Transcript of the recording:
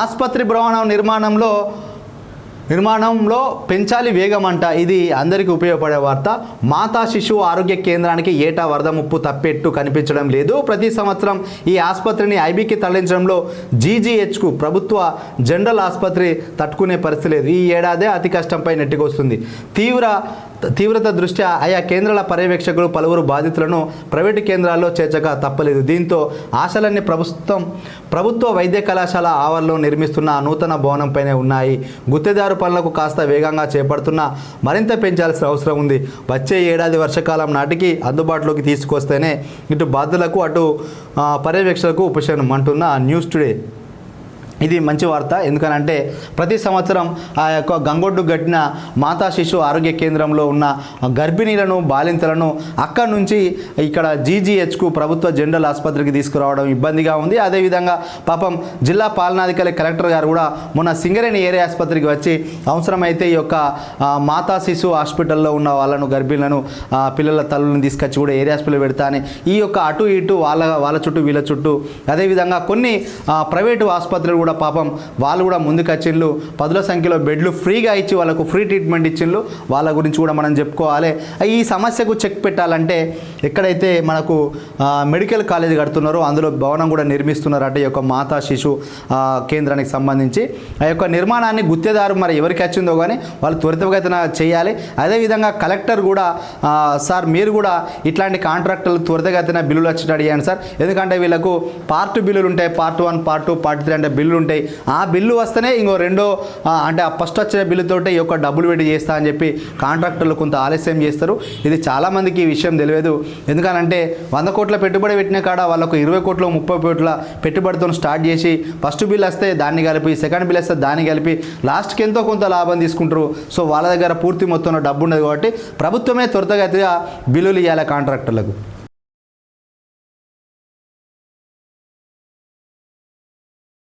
ఆసుపత్రి భవనం నిర్మాణంలో పెంచాలి వేగం అంట. ఇది అందరికీ ఉపయోగపడే వార్త. మాతా శిశువు ఆరోగ్య కేంద్రానికి ఏటా వరద ముప్పు తప్పెట్టు కనిపించడం లేదు. ప్రతి సంవత్సరం ఈ ఆసుపత్రిని ఐబీకి తరలించడంలో జీజీహెచ్కు ప్రభుత్వ జనరల్ ఆసుపత్రి తట్టుకునే పరిస్థితి లేదు. ఈ ఏడాదే అతి కష్టంపై నెట్టికొస్తుంది. తీవ్రత దృష్ట్యా ఆయా కేంద్రాల పర్యవేక్షకులు పలువురు బాధితులను ప్రైవేటు కేంద్రాల్లో చేర్చక తప్పలేదు. దీంతో ఆశలన్నీ ప్రభుత్వ వైద్య కళాశాల ఆవరణలో నిర్మిస్తున్న నూతన భవనంపైనే ఉన్నాయి. గుత్తేదారు పనులకు కాస్త వేగంగా చేపడుతున్నా మరింత పెంచాల్సిన అవసరం ఉంది. వచ్చే ఏడాది వర్షాకాలం నాటికి అందుబాటులోకి తీసుకొస్తేనే ఇటు బాధితులకు అటు పర్యవేక్షకులకు ఉపశమనం అంటున్న న్యూస్ టుడే. ఇది మంచి వార్త. ఎందుకనంటే ప్రతి సంవత్సరం ఆ యొక్క గంగొడ్డు గట్టిన మాతా శిశు ఆరోగ్య కేంద్రంలో ఉన్న గర్భిణీలను బాలింతలను అక్కడి నుంచి ఇక్కడ జీజీహెచ్కు ప్రభుత్వ జనరల్ ఆసుపత్రికి తీసుకురావడం ఇబ్బందిగా ఉంది. అదేవిధంగా పాపం జిల్లా పాలనాధికారి కలెక్టర్ గారు కూడా మొన్న సింగరేణి ఏరియా ఆసుపత్రికి వచ్చి అవసరమైతే ఈ యొక్క మాతా శిశు హాస్పిటల్లో ఉన్న వాళ్ళను గర్భిణులను పిల్లల తల్లులను తీసుకొచ్చి కూడా ఏరియా హాస్పిటల్ పెడతా అని ఈ యొక్క అటు ఇటు వాళ్ళ చుట్టూ వీళ్ళ చుట్టూ అదేవిధంగా కొన్ని ప్రైవేటు ఆసుపత్రులు కూడా పాపం వాళ్ళు కూడా ముందుకు వచ్చిండ్రు. 10ల సంఖ్యలో బెడ్లు ఫ్రీగా ఇచ్చి వాళ్ళకు ఫ్రీ ట్రీట్మెంట్ ఇచ్చిండ్రు. వాళ్ళ గురించి కూడా మనం చెప్పుకోవాలి. ఈ సమస్యకు చెక్ పెట్టాలంటే ఎక్కడైతే మనకు మెడికల్ కాలేజ్ కడుతున్నారో అందులో భవనం కూడా నిర్మిస్తున్నారట ఈ యొక్క మాతా శిశు కేంద్రానికి సంబంధించి. ఆ యొక్క నిర్మాణాన్ని గుత్తేదారు మరి ఎవరికి వచ్చిందో కానీ వాళ్ళు త్వరితగతిన చేయాలి. అదేవిధంగా కలెక్టర్ కూడా సార్ మీరు కూడా ఇట్లాంటి కాంట్రాక్టర్లు త్వరితగతిన బిల్లులు వచ్చేటట్టు చేయండి సార్. ఎందుకంటే వీళ్ళకు పార్ట్ బిల్లులు ఉంటాయి, పార్ట్ 1 పార్ట్ 2 పార్ట్ 3 అంటే బిల్లులు ఉంటాయి. ఆ బిల్లు వస్తేనే ఇంకో రెండో అంటే ఆ ఫస్ట్ వచ్చిన బిల్లుతోటే ఈ యొక్క డబ్బులు పెట్టి చేస్తా అని చెప్పి కాంట్రాక్టర్లు కొంత ఆలస్యం చేస్తారు. ఇది చాలామందికి ఈ విషయం తెలియదు. ఎందుకనంటే 100 కోట్ల పెట్టుబడి పెట్టిన కాడ వాళ్ళకు 20 కోట్లు 30 కోట్ల పెట్టుబడితో స్టార్ట్ చేసి ఫస్ట్ బిల్ వస్తే దాన్ని కలిపి సెకండ్ బిల్ వస్తే దాన్ని కలిపి లాస్ట్కి ఎంతో కొంత లాభం తీసుకుంటారు. సో వాళ్ళ దగ్గర పూర్తి మొత్తంలో డబ్బు ఉండదు కాబట్టి ప్రభుత్వమే త్వరితగతిగా బిల్లులు ఇవ్వాలి కాంట్రాక్టర్లకు.